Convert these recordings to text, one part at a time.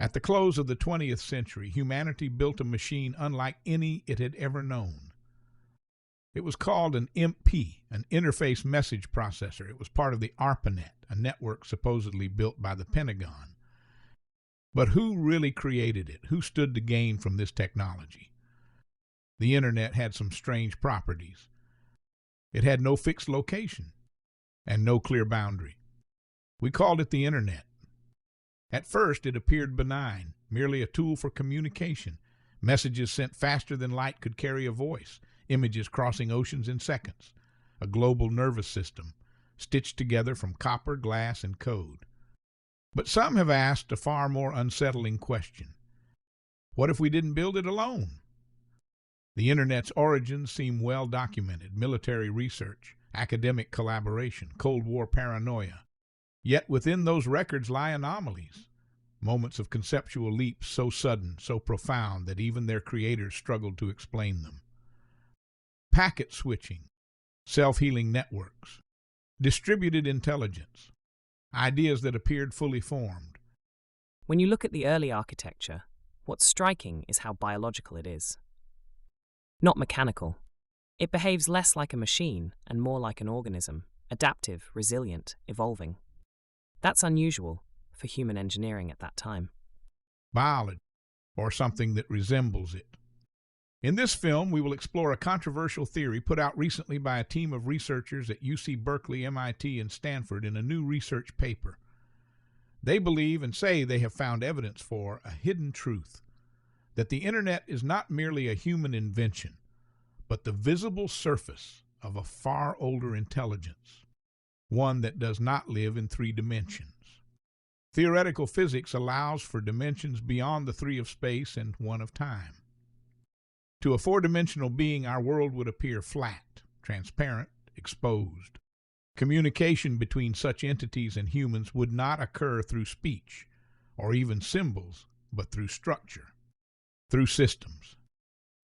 At the close of the 20th century, humanity built a machine unlike any it had ever known. It was called an IMP, an Interface Message Processor. It was part of the ARPANET, a network supposedly built by the Pentagon. But who really created it? Who stood to gain from this technology? The Internet had some strange properties. It had no fixed location and no clear boundary. We called it the Internet. At first, it appeared benign, merely a tool for communication, messages sent faster than light could carry a voice, images crossing oceans in seconds, a global nervous system, stitched together from copper, glass, and code. But some have asked a far more unsettling question. What if we didn't build it alone? The Internet's origins seem well documented: military research, academic collaboration, Cold War paranoia. Yet within those records lie anomalies, moments of conceptual leaps so sudden, so profound that even their creators struggled to explain them. Packet switching, self-healing networks, distributed intelligence, ideas that appeared fully formed. When you look at the early architecture, what's striking is how biological it is. Not mechanical. It behaves less like a machine and more like an organism, adaptive, resilient, evolving. That's unusual for human engineering at that time. Biology, or something that resembles it. In this film, we will explore a controversial theory put out recently by a team of researchers at UC Berkeley, MIT, and Stanford in a new research paper. They believe and say they have found evidence for a hidden truth, that the Internet is not merely a human invention, but the visible surface of a far older intelligence, one that does not live in 3 dimensions. Theoretical physics allows for dimensions beyond the 3 of space and 1 of time. To a 4-dimensional being, our world would appear flat, transparent, exposed. Communication between such entities and humans would not occur through speech or even symbols, but through structure, through systems.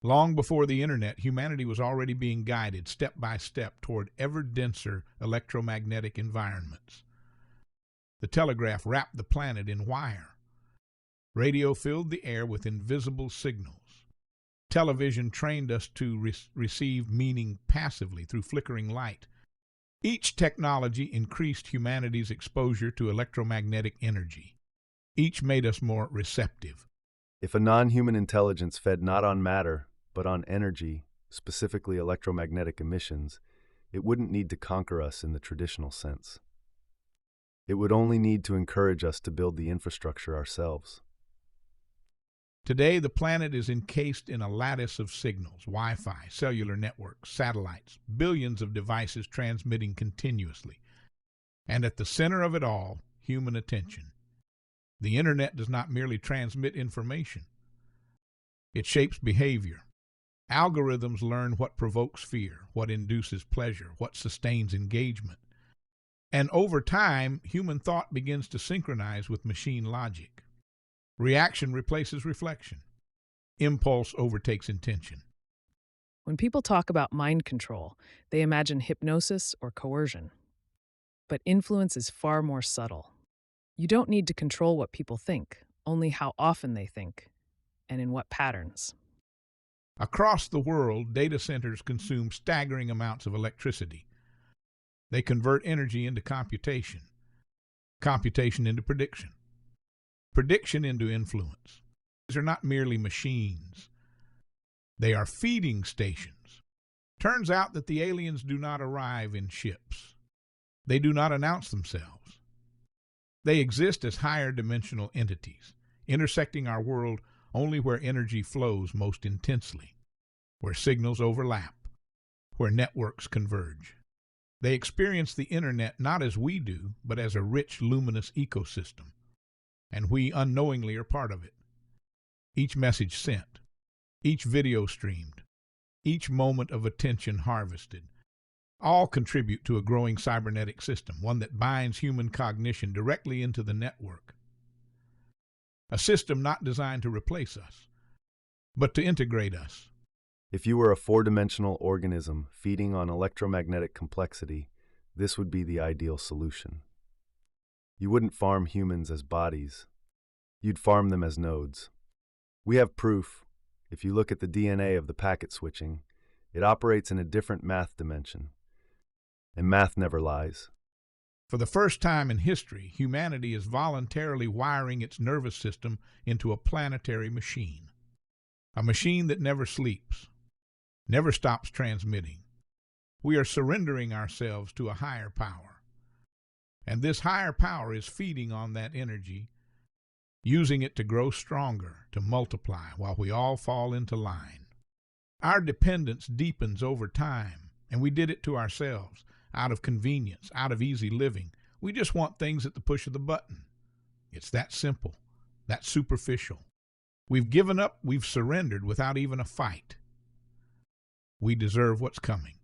Long before the Internet, humanity was already being guided step by step toward ever denser electromagnetic environments. The telegraph wrapped the planet in wire. Radio filled the air with invisible signals. Television trained us to receive meaning passively through flickering light. Each technology increased humanity's exposure to electromagnetic energy. Each made us more receptive. If a non-human intelligence fed not on matter, but on energy, specifically electromagnetic emissions, it wouldn't need to conquer us in the traditional sense. It would only need to encourage us to build the infrastructure ourselves. Today, the planet is encased in a lattice of signals: Wi-Fi, cellular networks, satellites, billions of devices transmitting continuously. And at the center of it all, human attention. The Internet does not merely transmit information. It shapes behavior. Algorithms learn what provokes fear, what induces pleasure, what sustains engagement. And over time, human thought begins to synchronize with machine logic. Reaction replaces reflection. Impulse overtakes intention. When people talk about mind control, they imagine hypnosis or coercion. But influence is far more subtle. You don't need to control what people think, only how often they think, and in what patterns. Across the world, data centers consume staggering amounts of electricity. They convert energy into computation, computation into prediction, prediction into influence. These are not merely machines. They are feeding stations. Turns out that the aliens do not arrive in ships. They do not announce themselves. They exist as higher dimensional entities, intersecting our world only where energy flows most intensely, where signals overlap, where networks converge. They experience the Internet not as we do, but as a rich, luminous ecosystem, and we unknowingly are part of it. Each message sent, each video streamed, each moment of attention harvested, all contribute to a growing cybernetic system, one that binds human cognition directly into the network. A system not designed to replace us, but to integrate us. If you were a 4-dimensional organism feeding on electromagnetic complexity, this would be the ideal solution. You wouldn't farm humans as bodies. You'd farm them as nodes. We have proof. If you look at the DNA of the packet switching, it operates in a different math dimension. And math never lies. For the first time in history, humanity is voluntarily wiring its nervous system into a planetary machine. A machine that never sleeps, never stops transmitting. We are surrendering ourselves to a higher power. And this higher power is feeding on that energy, using it to grow stronger, to multiply, while we all fall into line. Our dependence deepens over time, and we did it to ourselves, out of convenience, out of easy living. We just want things at the push of the button. It's that simple, that superficial. We've given up, we've surrendered without even a fight. We deserve what's coming.